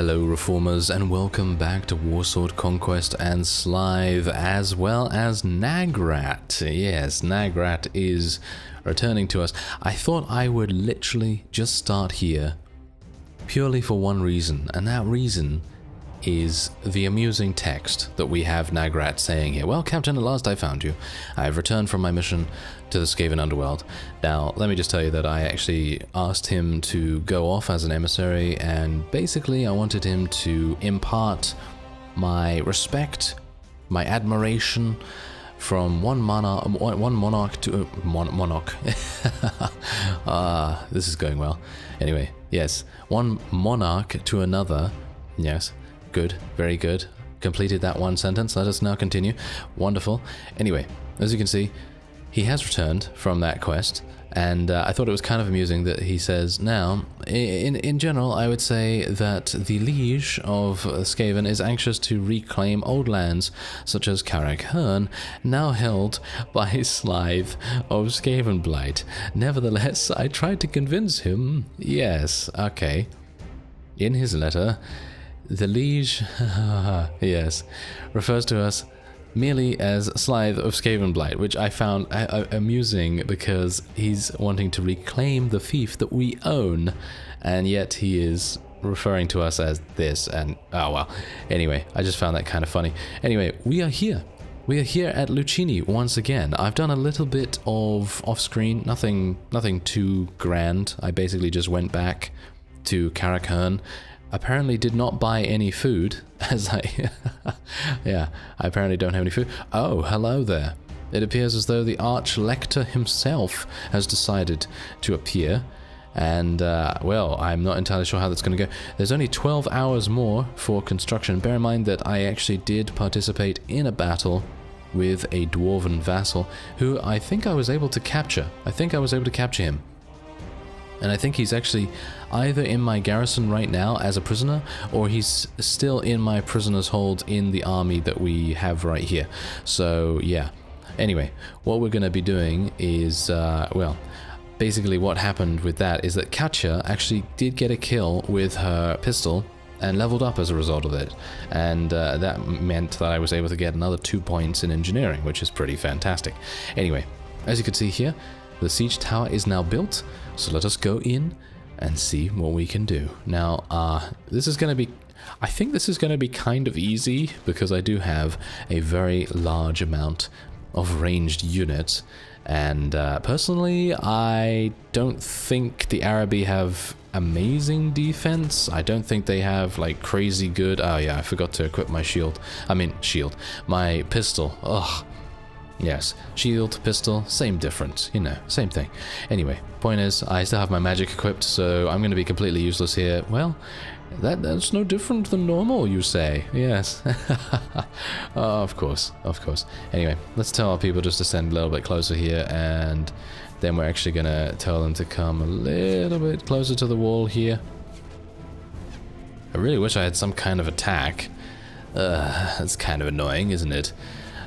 Hello Reformers, and welcome back to Warsword Conquest and Slithe, as well as Nagrat. Yes, Nagrat is returning to us. I thought I would literally just start here purely for one reason, and that reason is the amusing text that we have Nagrat saying here. Well, Captain, at last I found you. I have returned from my mission to the Skaven underworld. Now, let me just tell you that I actually asked him to go off as an emissary, and basically I wanted him to impart my respect, my admiration from one monarch to monarch. This is going well. Anyway, yes, one monarch to another. Yes. Good, very good. Completed that one sentence. Let us now continue. Wonderful. Anyway, as you can see, he has returned from that quest, and I thought it was kind of amusing that he says, now, in general, I would say that the liege of Skaven is anxious to reclaim old lands, such as Karak Hirn, now held by Slithe of Skavenblight. Nevertheless, I tried to convince him. Yes, okay. In his letter, the liege, yes, refers to us merely as Slithe of Skavenblight, which I found amusing because he's wanting to reclaim the fief that we own, and yet he is referring to us as this, and oh well. Anyway, I just found that kind of funny. Anyway, we are here. We are here at Luccini once again. I've done a little bit of off-screen, nothing too grand. I basically just went back to Karak Hirn. Apparently did not buy any food, as I apparently don't have any food. Oh, hello there. It appears as though the Arch-Lector himself has decided to appear, and, well, I'm not entirely sure how that's going to go. There's only 12 hours more for construction. Bear in mind that I actually did participate in a battle with a Dwarven vassal, who I think I was able to capture. I think I was able to capture him. And I think he's actually either in my garrison right now as a prisoner, or he's still in my prisoner's hold in the army that we have right here. So, yeah. Anyway, what we're going to be doing is, well, basically what happened with that is that Katja actually did get a kill with her pistol and leveled up as a result of it. And that meant that I was able to get another 2 points in engineering, which is pretty fantastic. Anyway, as you can see here, the siege tower is now built, so let us go in and see what we can do. Now, this is going to be, I think this is going to be kind of easy, because I do have a very large amount of ranged units, and personally, I don't think the Arabi have amazing defense. I don't think they have, like, crazy good, oh yeah, I forgot to equip my shield, my pistol, ugh. Yes, shield, pistol, same difference, you know, same thing. Anyway, point is, I still have my magic equipped, so I'm going to be completely useless here. Well, that's no different than normal, you say. Yes. Oh, of course, of course. Anyway, let's tell our people just to stand a little bit closer here, and then we're actually going to tell them to come a little bit closer to the wall here. I really wish I had some kind of attack. That's kind of annoying, isn't it?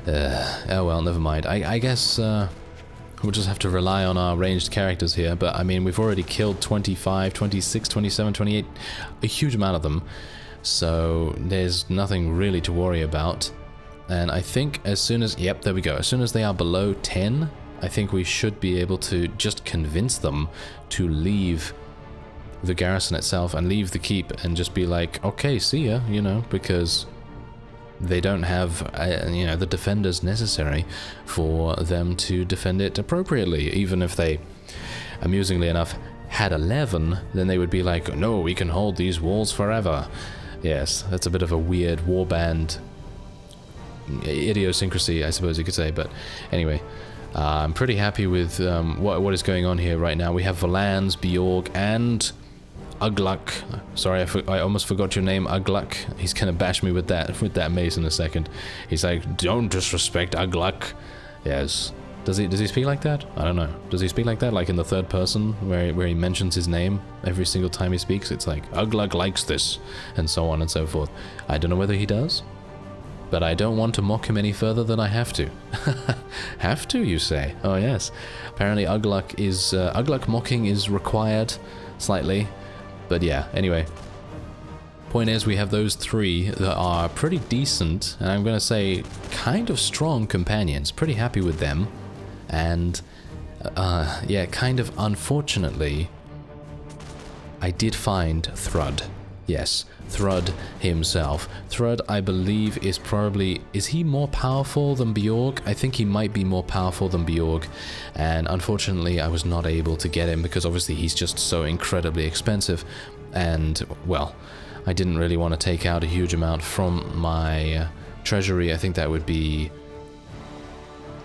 Oh well, never mind. I guess we'll just have to rely on our ranged characters here, but I mean, we've already killed 25, 26, 27, 28, a huge amount of them, so there's nothing really to worry about. And I think as soon as, yep, there we go, as soon as they are below 10, I think we should be able to just convince them to leave the garrison itself and leave the keep and just be like, okay, see ya, you know, because they don't have, you know, the defenders necessary for them to defend it appropriately. Even if they, amusingly enough, had 11, then they would be like, no, we can hold these walls forever. Yes, that's a bit of a weird warband idiosyncrasy, I suppose you could say. But anyway, I'm pretty happy with what is going on here right now. We have Valans, Bjorg, and Ugluk. Sorry, I almost forgot your name, Ugluk. He's gonna bash me with that mace in a second. He's like, don't disrespect Ugluk. Yes. Does he speak like that? I don't know. Does he speak like that, like in the third person, where he mentions his name every single time he speaks? It's like, Ugluk likes this, and so on and so forth. I don't know whether he does, but I don't want to mock him any further than I have to. Have to, you say? Oh yes. Apparently Ugluk mocking is required, slightly. But yeah, anyway. Point is, we have those 3 that are pretty decent, and I'm going to say kind of strong companions. Pretty happy with them. And, yeah, kind of unfortunately, I did find Thrud. Yes, Thrud himself. Thrud, I believe, is probably... Is he more powerful than Bjorg? I think he might be more powerful than Bjorg. And unfortunately, I was not able to get him because obviously he's just so incredibly expensive. And, well, I didn't really want to take out a huge amount from my treasury. I think that would be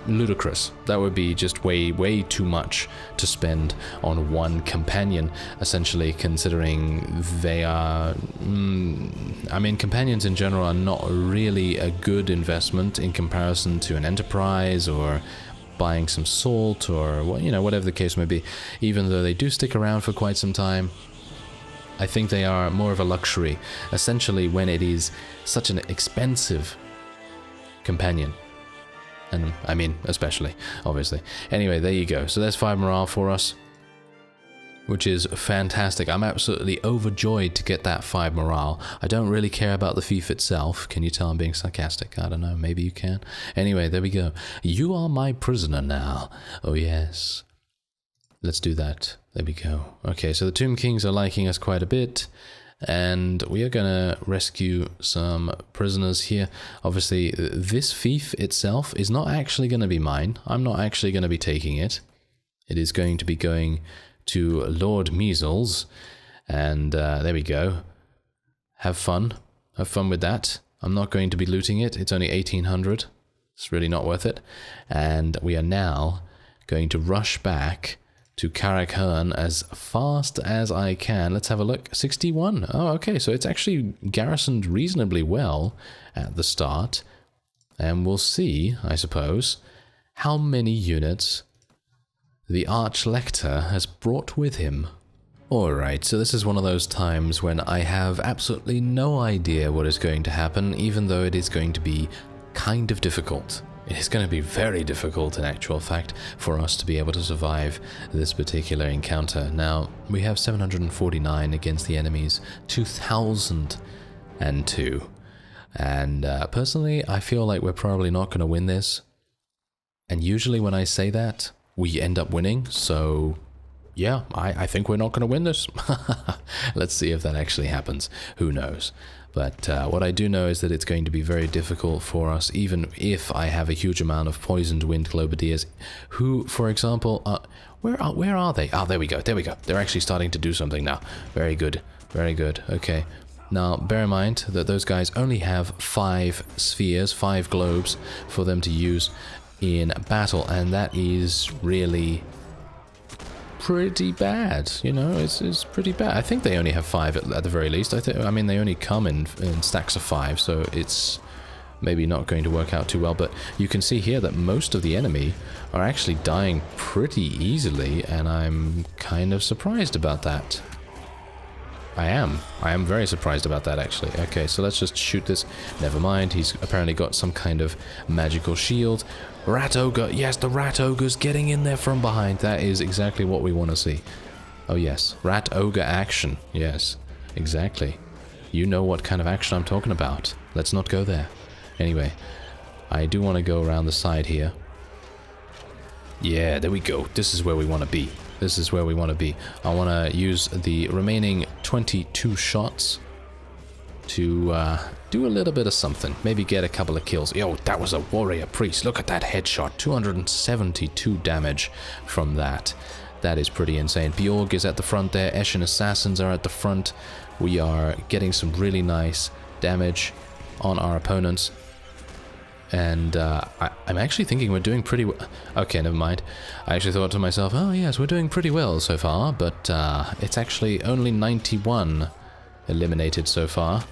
ludicrous. That would be just way too much to spend on one companion, essentially, considering they are... I mean, companions in general are not really a good investment in comparison to an enterprise or buying some salt or, you know, whatever the case may be. Even though they do stick around for quite some time, I think they are more of a luxury, essentially, when it is such an expensive companion. And, I mean, especially, obviously. Anyway, there you go. So there's 5 morale for us, which is fantastic. I'm absolutely overjoyed to get that 5 morale. I don't really care about the fief itself. Can you tell I'm being sarcastic? I don't know. Maybe you can. Anyway, there we go. You are my prisoner now. Oh, yes. Let's do that. There we go. Okay, so the Tomb Kings are liking us quite a bit. And we are gonna rescue some prisoners here. Obviously, this fief itself is not actually gonna be mine. I'm not actually gonna be taking it. It is going to be going to Lord Measles. And there we go. Have fun. Have fun with that. I'm not going to be looting it. It's only 1800. It's really not worth it. And we are now going to rush back to Karak Hirn as fast as I can. Let's have a look. 61. Oh, okay. So it's actually garrisoned reasonably well at the start. And we'll see, I suppose, how many units the Archlector has brought with him. Alright, so this is one of those times when I have absolutely no idea what is going to happen, even though it is going to be kind of difficult. It is going to be very difficult, in actual fact, for us to be able to survive this particular encounter. Now, we have 749 against the enemy's 2002. And personally, I feel like we're probably not going to win this. And usually when I say that, we end up winning. So, yeah, I think we're not going to win this. Let's see if that actually happens. Who knows? But what I do know is that it's going to be very difficult for us, even if I have a huge amount of poisoned wind globadiers, who, for example, where are they? Oh, there we go, there we go. They're actually starting to do something now. Very good, very good. Okay. Now, bear in mind that those guys only have 5 spheres, 5 globes for them to use in battle, and that is really pretty bad, you know. It's pretty bad. I think they only have 5 at the very least. I mean, they only come in stacks of 5, so it's maybe not going to work out too well. But you can see here that most of the enemy are actually dying pretty easily, and I'm kind of surprised about that. I am very surprised about that, actually. Okay, so let's just shoot this. Never mind, he's apparently got some kind of magical shield. Rat Ogre, yes, the Rat Ogre's getting in there from behind. That is exactly what we want to see. Oh yes, Rat Ogre action. Yes, exactly. You know what kind of action I'm talking about. Let's not go there. Anyway, I do want to go around the side here. Yeah, there we go. This is where we want to be. This is where we want to be. I want to use the remaining 22 shots to do a little bit of something. Maybe get a couple of kills. Yo, that was a warrior priest. Look at that headshot. 272 damage from that. That is pretty insane. Bjorg is at the front there. Eshin assassins are at the front. We are getting some really nice damage on our opponents. And I'm actually thinking we're doing pretty well. Okay, never mind. I actually thought to myself, oh yes, we're doing pretty well so far, but it's actually only 91 eliminated so far,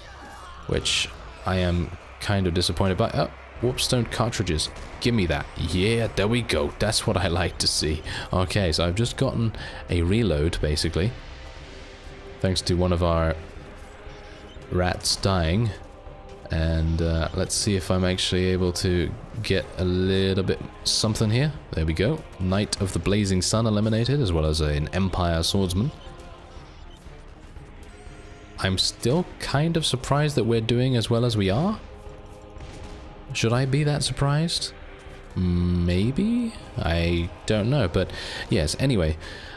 which I am kind of disappointed by. Oh, warpstone cartridges. Give me that. Yeah, there we go. That's what I like to see. Okay, so I've just gotten a reload, basically, thanks to one of our rats dying. And let's see if I'm actually able to get a little bit something here. There we go. Knight of the Blazing Sun eliminated, as well as an Empire Swordsman. I'm still kind of surprised that we're doing as well as we are. Should I be that surprised? Maybe? I don't know, but yes, anyway,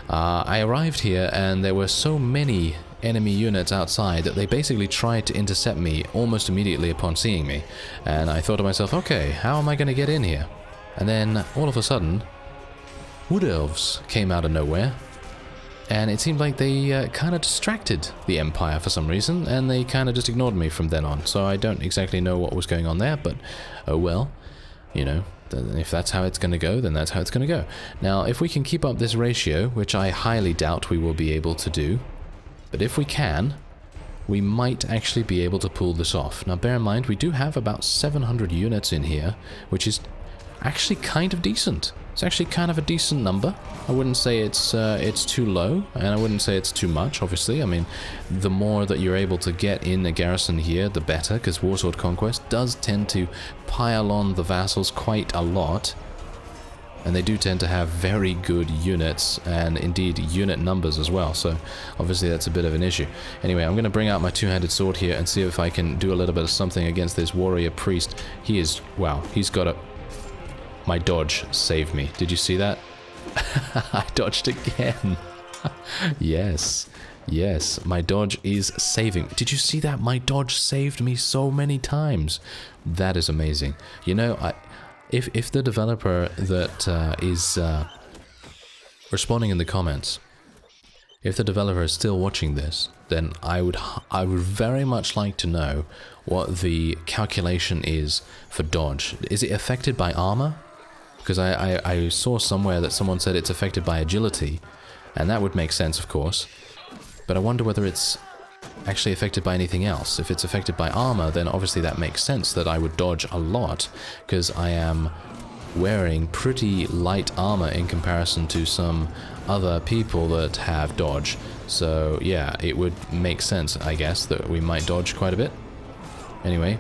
I arrived here and there were so many enemy units outside that they basically tried to intercept me almost immediately upon seeing me. And I thought to myself, okay, how am I going to get in here? And then all of a sudden, wood elves came out of nowhere. And it seemed like they kind of distracted the Empire for some reason, and they kind of just ignored me from then on. So I don't exactly know what was going on there, but oh well, you know, if that's how it's going to go, then that's how it's going to go. Now, if we can keep up this ratio, which I highly doubt we will be able to do, but if we can, we might actually be able to pull this off. Now, bear in mind, we do have about 700 units in here, which is actually kind of decent. It's actually kind of a decent number. I wouldn't say it's too low, and I wouldn't say it's too much, obviously. I mean, the more that you're able to get in a garrison here, the better, because Warsword Conquest does tend to pile on the vassals quite a lot. And they do tend to have very good units, and indeed unit numbers as well, so obviously that's a bit of an issue. Anyway, I'm going to bring out my two-handed sword here and see if I can do a little bit of something against this warrior priest. He is, wow, he's got a... My dodge saved me. Did you see that? I dodged again. Yes. Yes, my dodge is saving. Did you see that? My dodge saved me so many times. That is amazing. You know, if the developer that is responding in the comments, if the developer is still watching this, then I would very much like to know what the calculation is for dodge. Is it affected by armor? Because I saw somewhere that someone said it's affected by agility, and that would make sense, of course. But I wonder whether it's actually affected by anything else. If it's affected by armor, then obviously that makes sense that I would dodge a lot, because I am wearing pretty light armor in comparison to some other people that have dodge. So yeah, it would make sense, I guess, that we might dodge quite a bit. Anyway,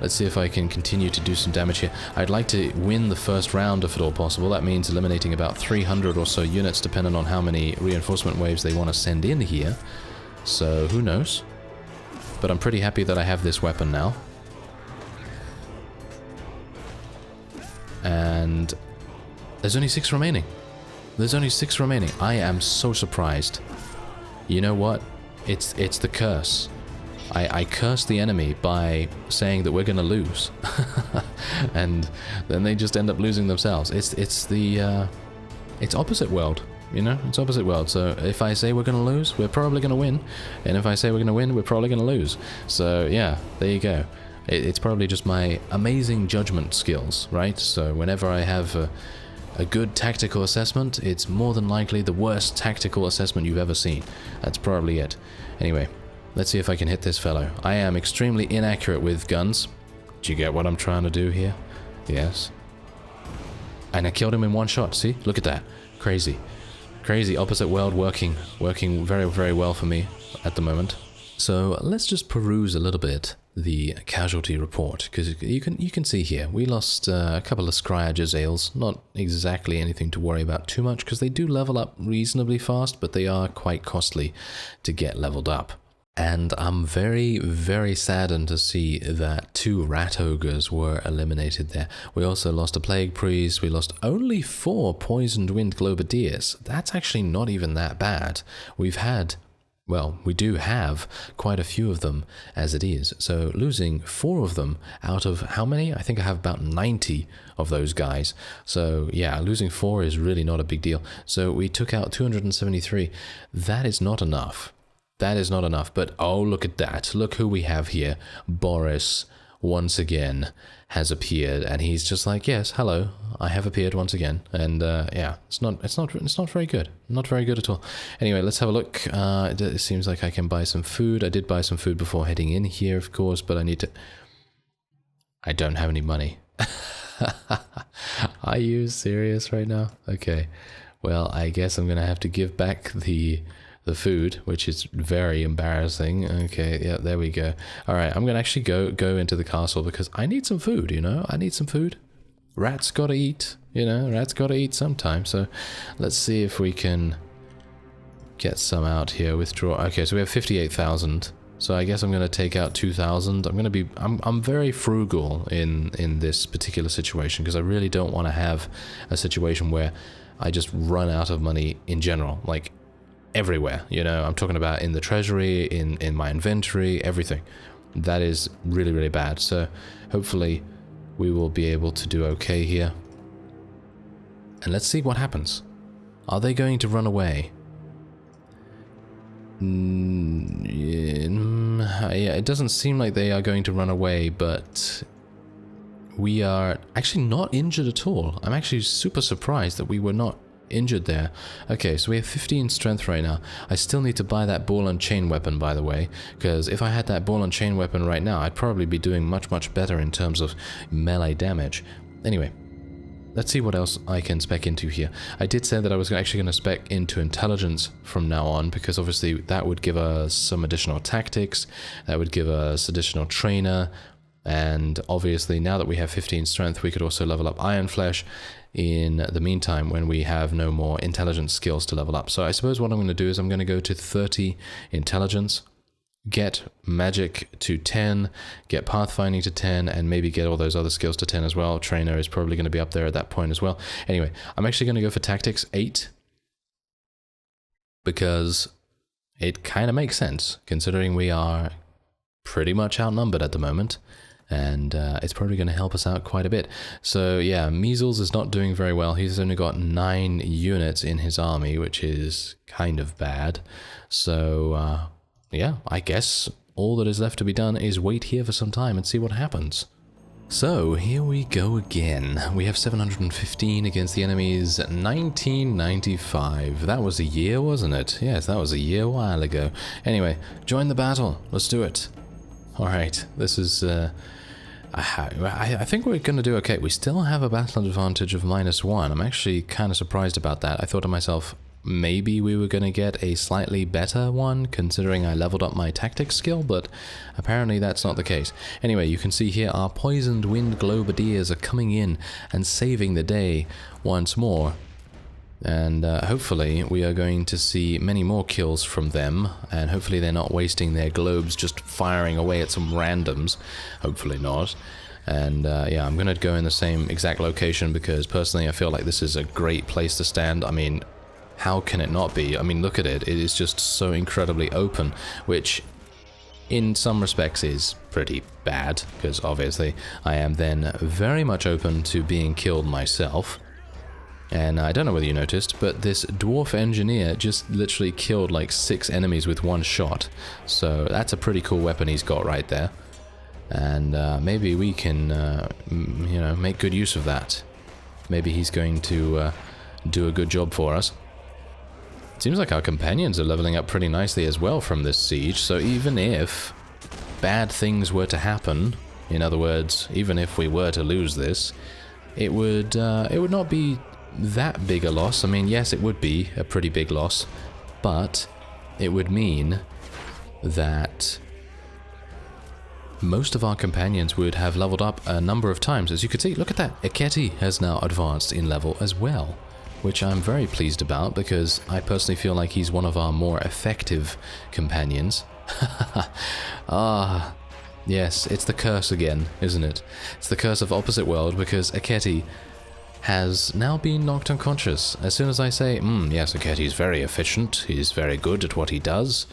let's see if I can continue to do some damage here. I'd like to win the first round if at all possible. That means eliminating about 300 or so units, depending on how many reinforcement waves they want to send in here. So who knows? But I'm pretty happy that I have this weapon now. And there's only 6 remaining. There's only 6 remaining. I am so surprised. You know what? It's the curse. I curse the enemy by saying that we're going to lose. And then they just end up losing themselves. It's opposite world, you know? It's opposite world. So if I say we're going to lose, we're probably going to win. And if I say we're going to win, we're probably going to lose. So yeah, there you go. It's probably just my amazing judgment skills, right? So whenever I have a good tactical assessment, it's more than likely the worst tactical assessment you've ever seen. That's probably it. Anyway, let's see if I can hit this fellow. I am extremely inaccurate with guns. Do you get what I'm trying to do here? Yes. And I killed him in one shot, see? Look at that. Crazy. Crazy opposite world working very, very well for me at the moment. So let's just peruse a little bit the casualty report, because you can see here we lost a couple of Scryer Jezzails. Not exactly anything to worry about too much, because they do level up reasonably fast, but they are quite costly to get leveled up. And I'm very, very saddened to see that 2 Rat Ogres were eliminated there. We also lost a Plague Priest. We lost only 4 Poisoned Wind Globadiers. That's actually not even that bad. We've had... well, we do have quite a few of them as it is. So losing 4 of them out of how many? I think I have about 90 of those guys. So yeah, losing 4 is really not a big deal. So we took out 273. That is not enough. That is not enough. But oh, look at that. Look who we have here. Boris, once again, has appeared, and he's just like, yes, hello, I have appeared once again. And yeah, it's not very good. Not very good at all. Anyway, let's have a look. It seems like I can buy some food. I did buy some food before heading in here, of course, but I need to... I don't have any money. Are you serious right now? Okay. Well, I guess I'm gonna have to give back the food, which is very embarrassing. Okay, yeah, there we go. All right, I'm gonna actually go into the castle because I need some food, you know? I need some food. Rats gotta eat, you know? Rats gotta eat sometime. So let's see if we can get some out here. Withdraw. Okay, so we have 58,000. So I guess I'm going to take out 2,000. I'm very frugal in this particular situation because I really don't want to have a situation where I just run out of money in general, like everywhere. You know, I'm talking about in the treasury, in my inventory, everything. That is really, really bad. So hopefully we will be able to do okay here. And let's see what happens. Are they going to run away? Yeah, it doesn't seem like they are going to run away, but we are actually not injured at all. I'm actually super surprised that we were not injured there. Okay, so we have 15 strength right now. I still need to buy that ball and chain weapon, by the way, because if I had that ball and chain weapon right now, I'd probably be doing much, much better in terms of melee damage. Anyway, let's see what else I can spec into here. I did say that I was actually going to spec into intelligence from now on, because obviously that would give us some additional tactics, that would give us additional trainer, and obviously now that we have 15 strength, we could also level up Iron Flesh in the meantime when we have no more intelligence skills to level up. So I suppose what I'm going to do is I'm going to go to 30 intelligence, get magic to 10, get pathfinding to 10, and maybe get all those other skills to 10 as well. Trainer is probably going to be up there at that point as well. Anyway, I'm actually going to go for tactics 8 because it kind of makes sense considering we are pretty much outnumbered at the moment, and it's probably going to help us out quite a bit. So yeah, Measles is not doing very well. He's only got 9 units in his army, which is kind of bad. So yeah, I guess all that is left to be done is wait here for some time and see what happens. So here we go again. We have 715 against the enemy's 1995. That was a year, wasn't it? Yes, that was a year a while ago. Anyway, join the battle. Let's do it. Alright, this is... I think we're going to do okay. We still have a battle advantage of -1. I'm actually kind of surprised about that. I thought to myself, maybe we were going to get a slightly better one, considering I leveled up my tactics skill, but apparently that's not the case. Anyway, you can see here our poisoned wind globadiers are coming in and saving the day once more. And hopefully we are going to see many more kills from them, and hopefully they're not wasting their globes just firing away at some randoms. Hopefully not. And yeah, I'm going to go in the same exact location because personally I feel like this is a great place to stand. I mean, how can it not be? I mean, look at it. It is just so incredibly open, which in some respects is pretty bad, because obviously I am then very much open to being killed myself. And I don't know whether you noticed, but this dwarf engineer just literally killed like 6 enemies with 1 shot. So that's a pretty cool weapon he's got right there. And maybe we can, you know, make good use of that. Maybe he's going to do a good job for us. It seems like our companions are leveling up pretty nicely as well from this siege, so even if bad things were to happen, in other words, even if we were to lose this, it would not be that big a loss. I mean, yes, it would be a pretty big loss, but it would mean that most of our companions would have leveled up a number of times. As you can see, look at that, Eketi has now advanced in level as well, which I'm very pleased about because I personally feel like he's one of our more effective companions. Ah, yes, it's the curse again, isn't it? It's the curse of Opposite World, because Eketi has now been knocked unconscious. As soon as I say, yes, Eketi is very efficient, he's very good at what he does,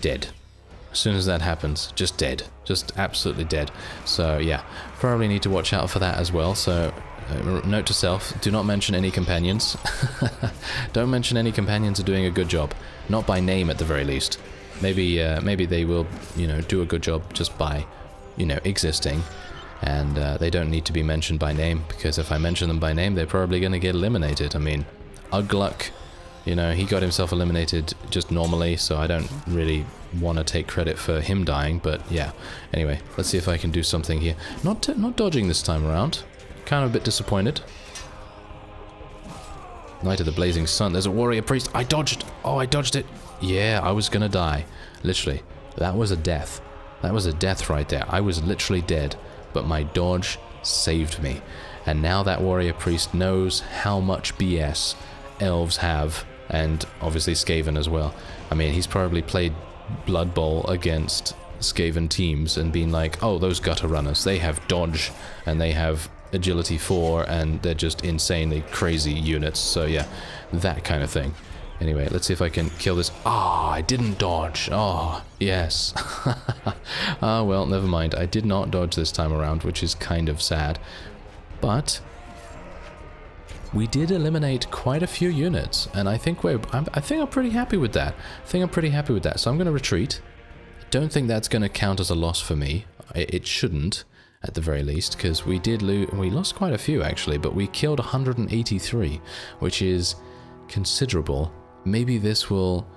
dead. As soon as that happens, just dead. Just absolutely dead. So yeah, probably need to watch out for that as well. So note to self, do not mention any companions. Don't mention any companions are doing a good job. Not by name at the very least. Maybe they will, you know, do a good job just by, you know, existing. And they don't need to be mentioned by name, because if I mention them by name, they're probably going to get eliminated. I mean, Ugluk, you know, he got himself eliminated just normally, so I don't really want to take credit for him dying, but yeah. Anyway, let's see if I can do something here. Not dodging this time around. Kind of a bit disappointed. Night of the Blazing Sun. There's a warrior priest. I dodged. Oh, I dodged it. Yeah, I was going to die. Literally. That was a death. That was a death right there. I was literally dead. But my dodge saved me. And now that warrior priest knows how much BS elves have, and obviously Skaven as well. I mean, he's probably played Blood Bowl against Skaven teams and being like, oh, those gutter runners, they have dodge and they have agility 4 and they're just insanely crazy units. So yeah, that kind of thing. Anyway, let's see if I can kill this. Ah, I didn't dodge. Oh, yes. Ah, well, never mind. I did not dodge this time around, which is kind of sad. But we did eliminate quite a few units, and I think I'm pretty happy with that. So I'm going to retreat. Don't think that's going to count as a loss for me. It shouldn't, at the very least, because we lost quite a few actually, but we killed 183, which is considerable. Maybe this will,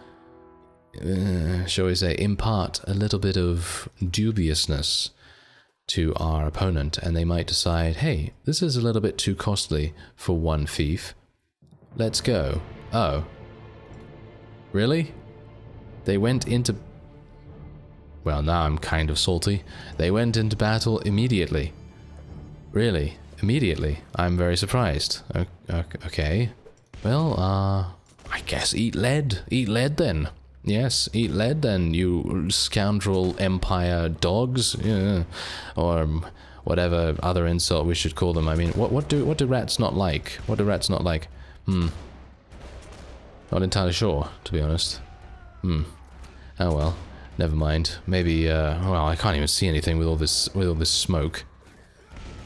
shall we say, impart a little bit of dubiousness to our opponent, and they might decide, hey, this is a little bit too costly for one fief. Let's go. Oh. Really? They went into... Well, now I'm kind of salty. They went into battle immediately. Really? Immediately? I'm very surprised. Okay. Well, I guess eat lead. Eat lead then. Yes, eat lead then, you scoundrel empire dogs. Yeah. Or whatever other insult we should call them. I mean, what do rats not like? What do rats not like? Not entirely sure, to be honest. Oh well. Never mind. Maybe well, I can't even see anything with all this smoke.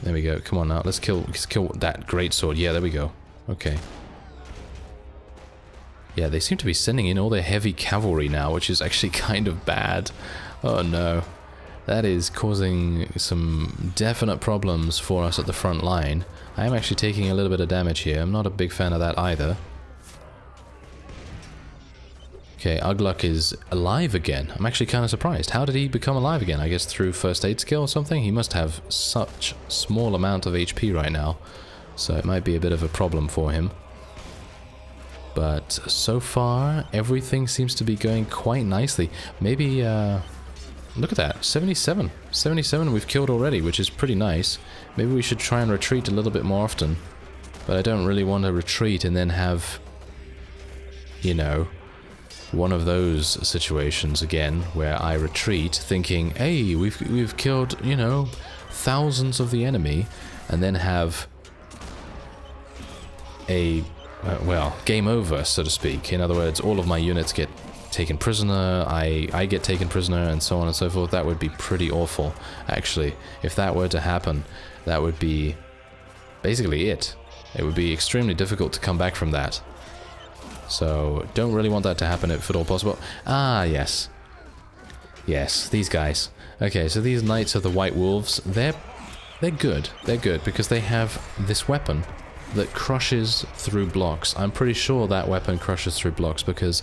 There we go. Come on now. Let's kill that greatsword. Yeah, there we go. Okay. Yeah, they seem to be sending in all their heavy cavalry now, which is actually kind of bad. Oh no. That is causing some definite problems for us at the front line. I am actually taking a little bit of damage here. I'm not a big fan of that either. Okay, Ugluk is alive again. I'm actually kind of surprised. How did he become alive again? I guess through first aid skill or something? He must have such small amount of HP right now. So it might be a bit of a problem for him. But so far, everything seems to be going quite nicely. Maybe, look at that, 77. 77 we've killed already, which is pretty nice. Maybe we should try and retreat a little bit more often. But I don't really want to retreat and then have, you know, one of those situations again, where I retreat thinking, hey, we've killed, you know, thousands of the enemy, and then have a... well, game over, so to speak. In other words, all of my units get taken prisoner, I get taken prisoner, and so on and so forth. That would be pretty awful, actually. If that were to happen, that would be basically it. It would be extremely difficult to come back from that. So, don't really want that to happen if at all possible. Ah, yes. Yes, these guys. Okay, so these Knights of the White Wolves, they're good. They're good because they have this weapon that crushes through blocks. I'm pretty sure that weapon crushes through blocks because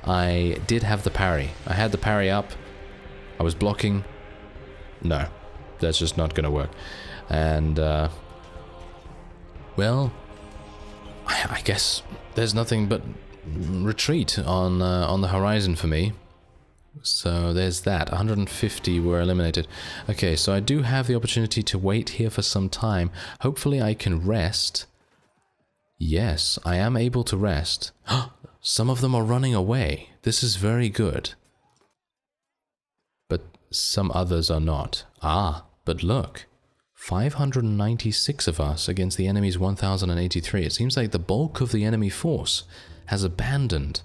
I did have the parry. I had the parry up. I was blocking. No, that's just not going to work. And, well, I guess there's nothing but retreat on the horizon for me. So there's that. 150 were eliminated. Okay, so I do have the opportunity to wait here for some time. Hopefully I can rest. Yes, I am able to rest. Some of them are running away. This is very good. But some others are not. Ah, but look. 596 of us against the enemy's 1083. It seems like the bulk of the enemy force has abandoned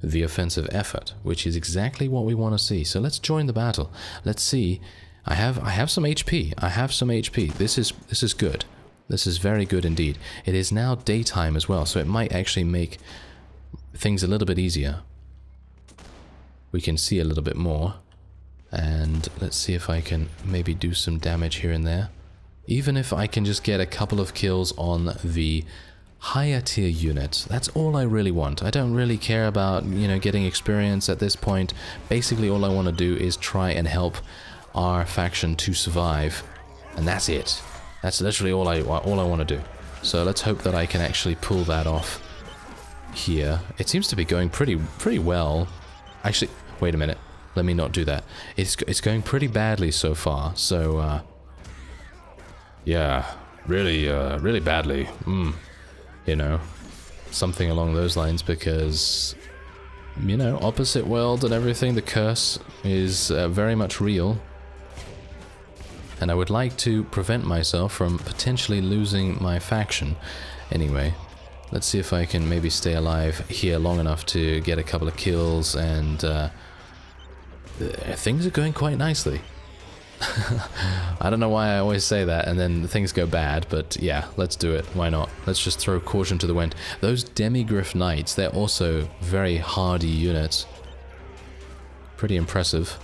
the offensive effort, which is exactly what we want to see. So let's join the battle. Let's see. I have some HP. I have some HP. This is good. This is very good indeed. It is now daytime as well, so it might actually make things a little bit easier. We can see a little bit more. And let's see if I can maybe do some damage here and there. Even if I can just get a couple of kills on the higher tier units, that's all I really want. I don't really care about, you know, getting experience at this point. Basically all I want to do is try and help our faction to survive. And that's it. That's literally all I want to do. So let's hope that I can actually pull that off here. It seems to be going pretty well. Actually, wait a minute. Let me not do that. It's going pretty badly so far. So yeah, really badly. You know, something along those lines, because you know, opposite world and everything. The curse is very much real. And I would like to prevent myself from potentially losing my faction. Anyway, let's see if I can maybe stay alive here long enough to get a couple of kills, and things are going quite nicely. I don't know why I always say that and then things go bad, but yeah, let's do it. Why not? Let's just throw caution to the wind. Those Demigryph Knights, they're also very hardy units. Pretty impressive.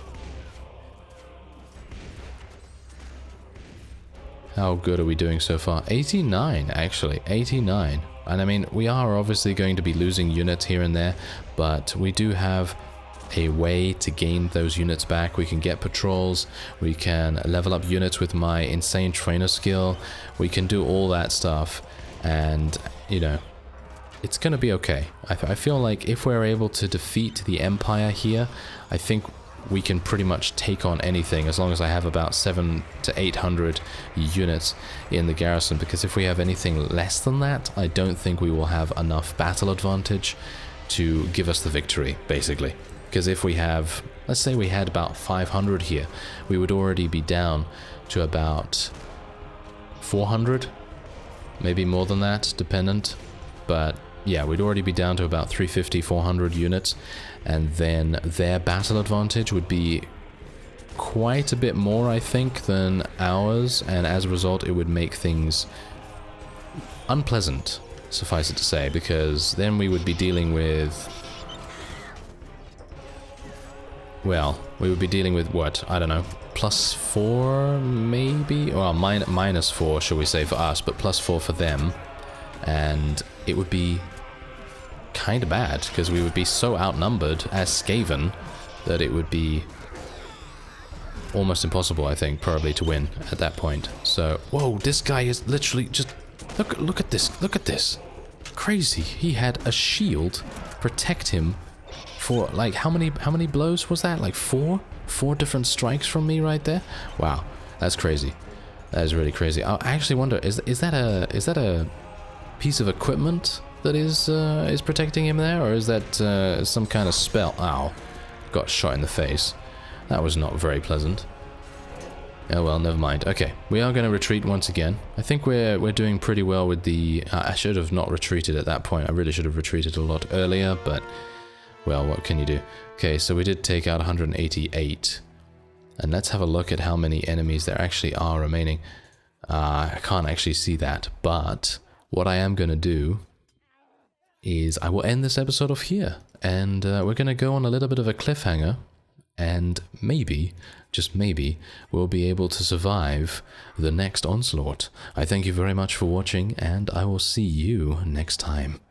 How good are we doing so far? 89, actually. 89. And I mean, we are obviously going to be losing units here and there, but we do have a way to gain those units back. We can get patrols, we can level up units with my insane trainer skill, we can do all that stuff, and, you know, it's gonna be okay. I feel like if we're able to defeat the Empire here, I think we can pretty much take on anything as long as I have about 700 to 800 units in the garrison, because if we have anything less than that, I don't think we will have enough battle advantage to give us the victory, basically. Because if we have, let's say we had about 500 here, we would already be down to about 400, maybe more than that, dependent. But yeah, we'd already be down to about 350, 400 units, and then their battle advantage would be quite a bit more, I think, than ours, and as a result it would make things unpleasant, suffice it to say, because then we would be dealing with, well, we would be dealing with what? I don't know, +4 maybe? Well, -4, shall we say, for us, but +4 for them. And it would be kind of bad, because we would be so outnumbered as Skaven that it would be almost impossible, I think, probably to win at that point. So, whoa, this guy is literally just... Look at this. Crazy. He had a shield protect him for, like, how many blows was that? Like 4 different strikes from me right there? Wow, that's crazy. That is really crazy. I actually wonder, is that a piece of equipment that is protecting him there, or is that some kind of spell? Ow, got shot in the face. That was not very pleasant. Oh well, never mind. Okay, we are going to retreat once again. I think we're doing pretty well with the... I should have not retreated at that point. I really should have retreated a lot earlier, but... well, what can you do? Okay, so we did take out 188. And let's have a look at how many enemies there actually are remaining. I can't actually see that, but what I am going to do is I will end this episode off here. And we're going to go on a little bit of a cliffhanger. And maybe, just maybe, we'll be able to survive the next onslaught. I thank you very much for watching, and I will see you next time.